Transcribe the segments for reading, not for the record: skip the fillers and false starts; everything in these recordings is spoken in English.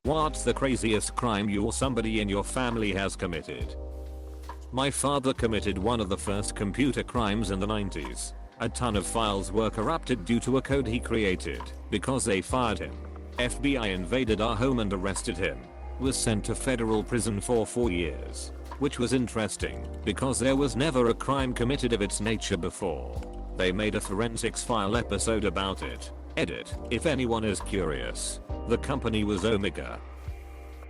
What's the craziest crime you or somebody in your family has committed? My father committed one of the first computer crimes in the 90s. A ton of files were corrupted due to a code he created. Because they fired him, FBI invaded our home and arrested him. Was sent to federal prison for 4 years. Which was interesting, because there was never a crime committed of its nature before. They made a forensics file episode about it. Edit, if anyone is curious. The company was Omega.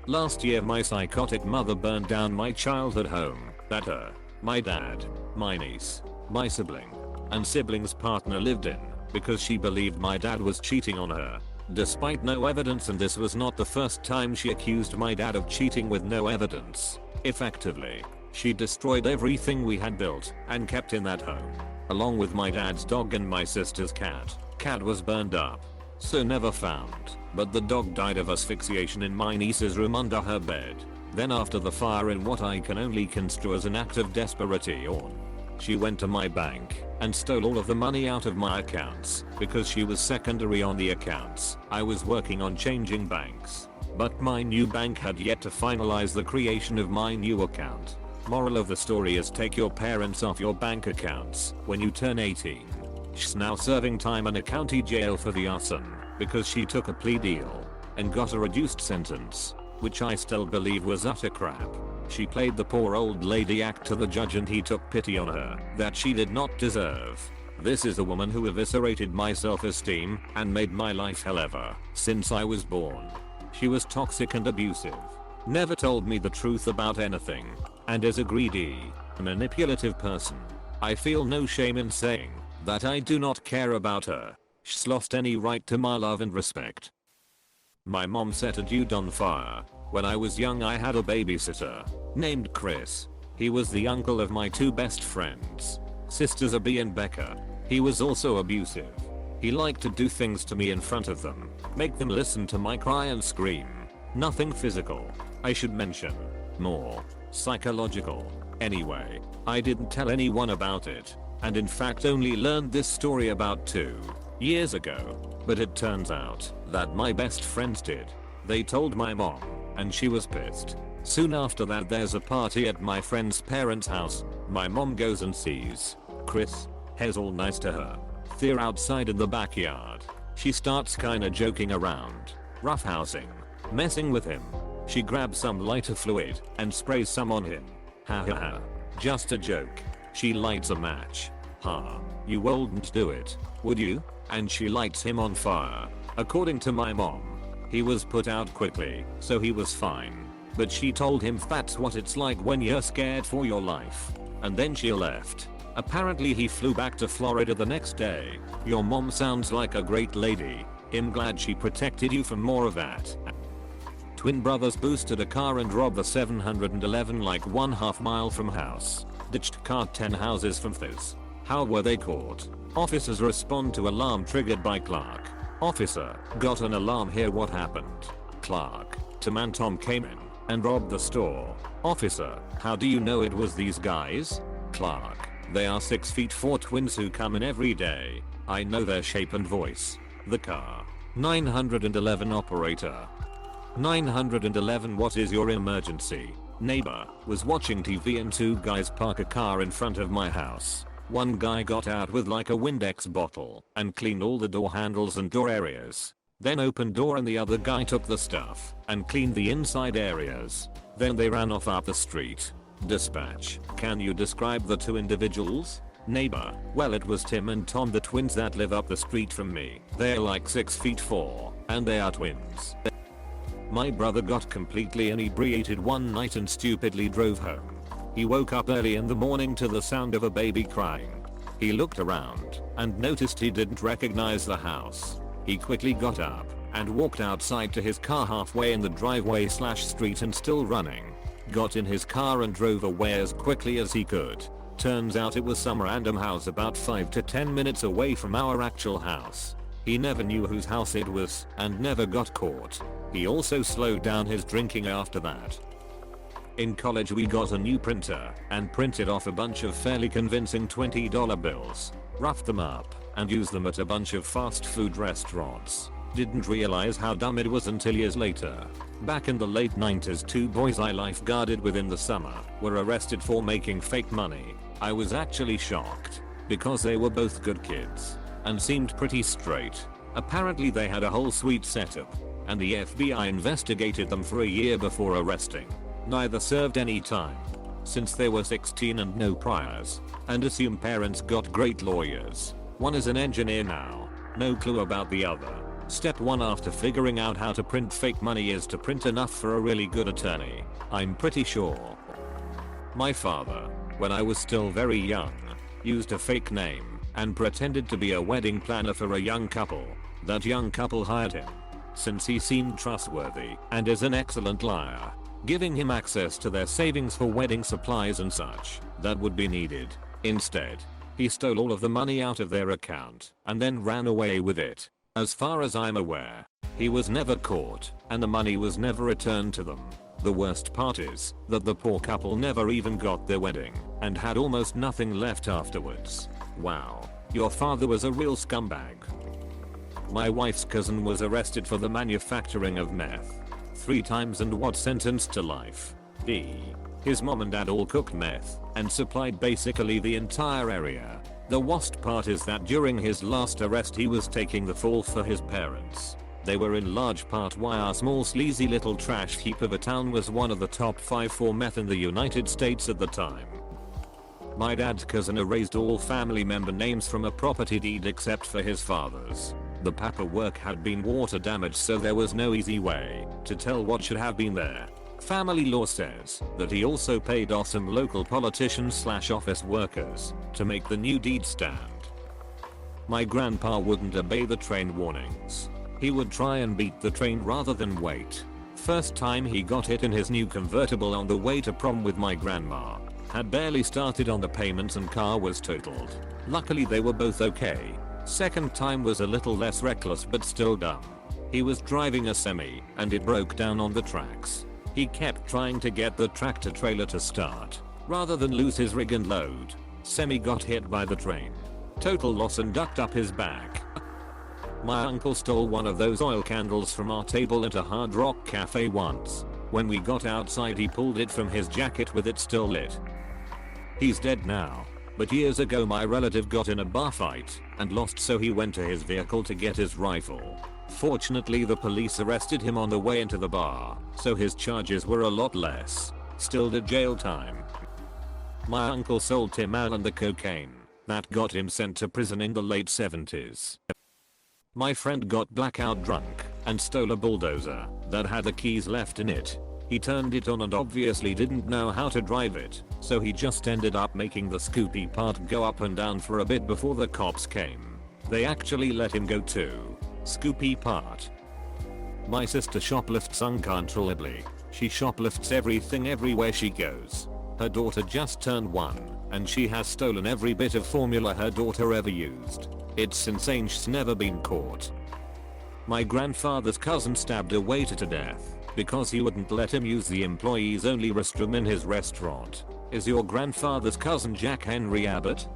Last year my psychotic mother burned down my childhood home that her, my dad, my niece, my sibling, and sibling's partner lived in because she believed my dad was cheating on her. Despite no evidence, and this was not the first time she accused my dad of cheating with no evidence. Effectively, she destroyed everything we had built and kept in that home, along with my dad's dog and my sister's cat. Cat was burned up, so never found, but the dog died of asphyxiation in my niece's room under her bed. Then after the fire, in what I can only construe as an act of desperation, she went to my bank and stole all of the money out of my accounts because she was secondary on the accounts. I was working on changing banks, but my new bank had yet to finalize the creation of my new account. Moral of the story is take your parents off your bank accounts when you turn 18. She's now serving time in a county jail for the arson because she took a plea deal and got a reduced sentence, which I still believe was utter crap. She played the poor old lady act to the judge and he took pity on her that she did not deserve. This is a woman who eviscerated my self-esteem and made my life hell ever since I was born. She was toxic and abusive, never told me the truth about anything, and is a greedy, manipulative person. I feel no shame in saying that I do not care about her. She's lost any right to my love and respect. My mom set a dude on fire. When I was young I had a babysitter named Chris. He was the uncle of my two best friends, sisters Abby and Becca. He was also abusive. He liked to do things to me in front of them, make them listen to my cry and scream. Nothing physical, I should mention. More psychological. Anyway, I didn't tell anyone about it, and in fact only learned this story about 2 years ago. But it turns out that my best friends did. They told my mom, and she was pissed. Soon after that there's a party at my friend's parents' house. My mom goes and sees Chris. He's all nice to her. They're outside in the backyard. She starts kinda joking around, roughhousing, messing with him. She grabs some lighter fluid and sprays some on him. Ha ha ha. Just a joke. She lights a match. Ha. You wouldn't do it, would you? And she lights him on fire. According to my mom, he was put out quickly, so he was fine. But she told him that's what it's like when you're scared for your life. And then she left. Apparently he flew back to Florida the next day. Your mom sounds like a great lady. I'm glad she protected you from more of that. Twin brothers boosted a car and robbed the 711 like 1/2 mile from house. Ditched car 10 houses from this. How were they caught? Officers respond to alarm triggered by Clark. Officer, got an alarm here, what happened? Clark, Tom Tom came in and robbed the store. Officer, how do you know it was these guys? Clark, they are 6'4" twins who come in every day. I know their shape and voice. The car. 911 operator. 911, what is your emergency? Neighbor, was watching TV and 2 guys park a car in front of my house. One guy got out with like a Windex bottle and cleaned all the door handles and door areas. Then opened door and the other guy took the stuff and cleaned the inside areas. Then they ran off up the street. Dispatch, can you describe the 2 individuals? Neighbor, well it was Tim and Tom, the twins that live up the street from me. They're like 6'4" and they are twins. My brother got completely inebriated one night and stupidly drove home. He woke up early in the morning to the sound of a baby crying. He looked around and noticed he didn't recognize the house. He quickly got up and walked outside to his car halfway in the driveway/street and still running. Got in his car and drove away as quickly as he could. Turns out it was some random house about 5 to 10 minutes away from our actual house. He never knew whose house it was and never got caught. He also slowed down his drinking after that. In college we got a new printer and printed off a bunch of fairly convincing $20 bills, roughed them up, and used them at a bunch of fast food restaurants. Didn't realize how dumb it was until years later. Back in the late 90s, two boys I lifeguarded with in the summer were arrested for making fake money. I was actually shocked because they were both good kids and seemed pretty straight. Apparently they had a whole suite setup and the FBI investigated them for a year before arresting. Neither served any time since they were 16 and no priors, and assume parents got great lawyers. One is an engineer now, no clue about the other. Step 1 after figuring out how to print fake money is to print enough for a really good attorney, I'm pretty sure. My father, when I was still very young, used a fake name and pretended to be a wedding planner for a young couple. That young couple hired him since he seemed trustworthy and is an excellent liar, giving him access to their savings for wedding supplies and such that would be needed. Instead, he stole all of the money out of their account and then ran away with it. As far as I'm aware, he was never caught and the money was never returned to them. The worst part is that the poor couple never even got their wedding and had almost nothing left afterwards. Wow, your father was a real scumbag. My wife's cousin was arrested for the manufacturing of meth 3 times and was sentenced to life. His mom and dad all cooked meth and supplied basically the entire area. The worst part is that during his last arrest he was taking the fall for his parents. They were in large part why our small sleazy little trash heap of a town was one of the top 5 for meth in the United States at the time. My dad's cousin erased all family member names from a property deed except for his father's. The paperwork had been water damaged, so there was no easy way to tell what should have been there. Family law says that he also paid off some local politicians/office workers to make the new deed stand. My grandpa wouldn't obey the train warnings. He would try and beat the train rather than wait. First time he got hit in his new convertible on the way to prom with my grandma. Had barely started on the payments and car was totaled. Luckily they were both okay. Second time was a little less reckless but still dumb. He was driving a semi and it broke down on the tracks. He kept trying to get the tractor trailer to start rather than lose his rig and load. Semi got hit by the train. Total loss and ducked up his back. My uncle stole one of those oil candles from our table at a Hard Rock cafe once. When we got outside he pulled it from his jacket with it still lit. He's dead now, but years ago my relative got in a bar fight and lost, so he went to his vehicle to get his rifle. Fortunately the police arrested him on the way into the bar, so his charges were a lot less. Still did jail time. My uncle sold Tim Allen the cocaine that got him sent to prison in the late 70s. My friend got blackout drunk and stole a bulldozer that had the keys left in it. He turned it on and obviously didn't know how to drive it, so he just ended up making the scoopy part go up and down for a bit before the cops came. They actually let him go too. Scoopy part. My sister shoplifts uncontrollably. She shoplifts everything everywhere she goes. Her daughter just turned 1 and she has stolen every bit of formula her daughter ever used. It's insane she's never been caught. My grandfather's cousin stabbed a waiter to death because he wouldn't let him use the employees only restroom in his restaurant. Is your grandfather's cousin Jack Henry Abbott?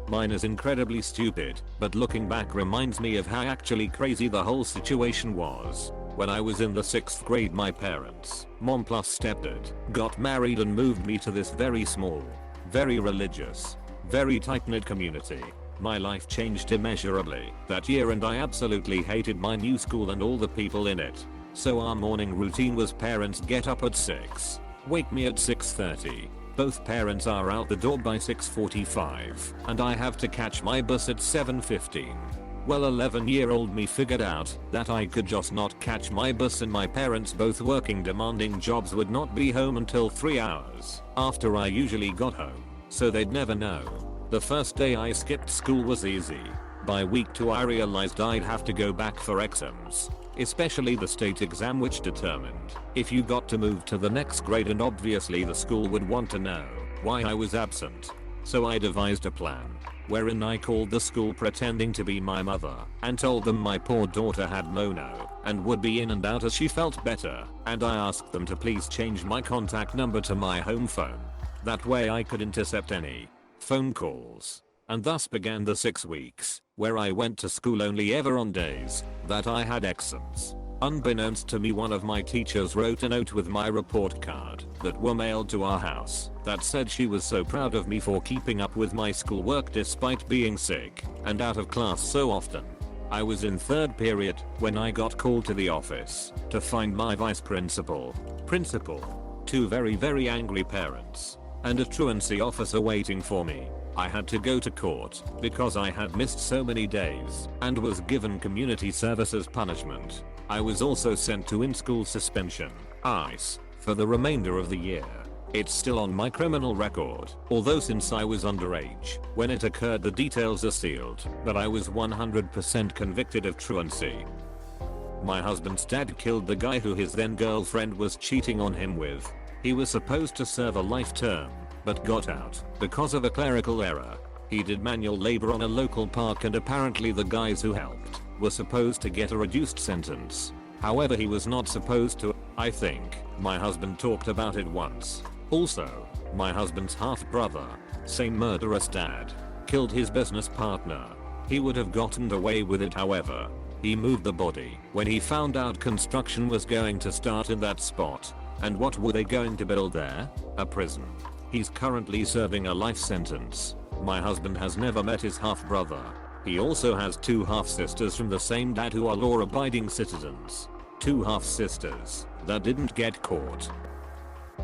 Mine is incredibly stupid, but looking back reminds me of how actually crazy the whole situation was. When I was in the 6th grade my parents, mom plus stepdad, got married and moved me to this very small, very religious, very tight-knit community. My life changed immeasurably that year and I absolutely hated my new school and all the people in it. So our morning routine was parents get up at 6, wake me at 6:30. Both parents are out the door by 6:45 and I have to catch my bus at 7:15. Well, 11-year-old me figured out that I could just not catch my bus and my parents, both working demanding jobs, would not be home until 3 hours after I usually got home, so they'd never know. The first day I skipped school was easy. By week 2 I realized I'd have to go back for exams, especially the state exam, which determined if you got to move to the next grade, and obviously the school would want to know why I was absent. So I devised a plan wherein I called the school pretending to be my mother and told them my poor daughter had mono and would be in and out as she felt better, and I asked them to please change my contact number to my home phone. That way I could intercept any phone calls and thus began the 6 weeks where I went to school only ever on days that I had exams. Unbeknownst to me, one of my teachers wrote a note with my report card that were mailed to our house that said she was so proud of me for keeping up with my schoolwork despite being sick and out of class so often. I was in 3rd period when I got called to the office to find my vice principal, 2 very angry parents, and a truancy officer waiting for me. I had to go to court because I had missed so many days and was given community service as punishment. I was also sent to in-school suspension, ICE, for the remainder of the year. It's still on my criminal record, although since I was underage when it occurred the details are sealed, but I was 100% convicted of truancy. My husband's dad killed the guy who his then girlfriend was cheating on him with. He was supposed to serve a life term, but got out because of a clerical error. He did manual labor on a local park, and apparently the guys who helped were supposed to get a reduced sentence. However, he was not supposed to. I think my husband talked about it once. Also, my husband's half-brother, same murderous dad, killed his business partner. He would have gotten away with it, however. He moved the body when he found out construction was going to start in that spot. And what were they going to build there? A prison. He's currently serving a life sentence. My husband has never met his half-brother. He also has 2 half-sisters from the same dad who are law-abiding citizens. 2 half-sisters that didn't get caught.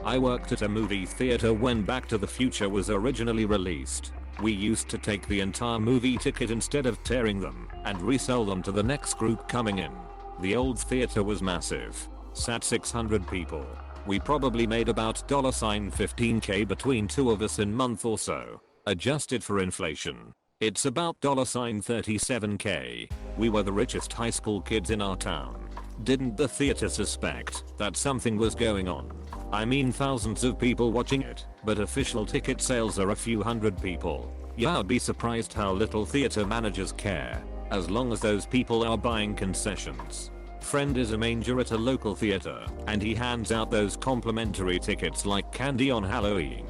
I worked at a movie theater when Back to the Future was originally released. We used to take the entire movie ticket instead of tearing them and resell them to the next group coming in. The old theater was massive. Sat 600 people. We probably made about $15k between 2 of us in month or so. Adjusted for inflation, it's about $37k. We were the richest high school kids in our town. Didn't the theater suspect that something was going on? I mean, thousands of people watching it, but official ticket sales are a few hundred people. Yeah, I'd be surprised how little theater managers care, as long as those people are buying concessions. Friend is a manager at a local theater, and he hands out those complimentary tickets like candy on Halloween.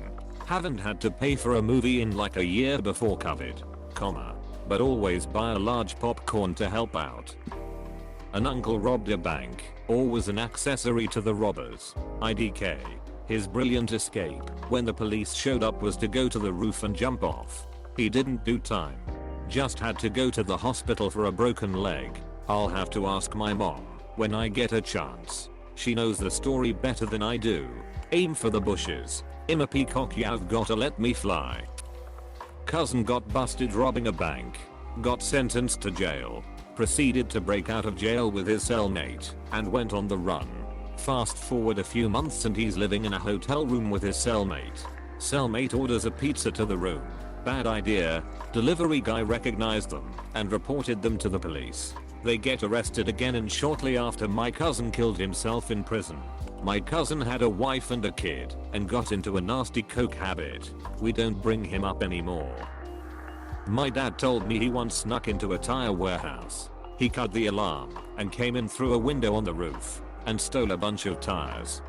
Haven't had to pay for a movie in like a year before COVID, but always buy a large popcorn to help out. An uncle robbed a bank, or was an accessory to the robbers. IDK. His brilliant escape when the police showed up was to go to the roof and jump off. He didn't do time. Just had to go to the hospital for a broken leg. I'll have to ask my mom when I get a chance. She knows the story better than I do. Aim for the bushes. I'm a peacock, you've gotta let me fly. Cousin got busted robbing a bank. Got sentenced to jail. Proceeded to break out of jail with his cellmate and went on the run. Fast forward a few months and he's living in a hotel room with his cellmate. Cellmate orders a pizza to the room. Bad idea. Delivery guy recognized them and reported them to the police. They get arrested again, and shortly after my cousin killed himself in prison. My cousin had a wife and a kid and got into a nasty coke habit. We don't bring him up anymore. My dad told me he once snuck into a tire warehouse. He cut the alarm and came in through a window on the roof and stole a bunch of tires.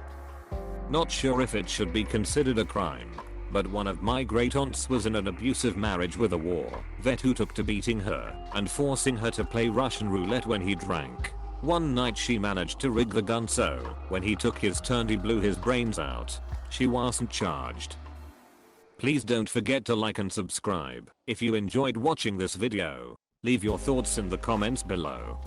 Not sure if it should be considered a crime, but one of my great aunts was in an abusive marriage with a war vet who took to beating her and forcing her to play Russian roulette when he drank. One night she managed to rig the gun so when he took his turn he blew his brains out. She wasn't charged. Please don't forget to like and subscribe if you enjoyed watching this video. Leave your thoughts in the comments below.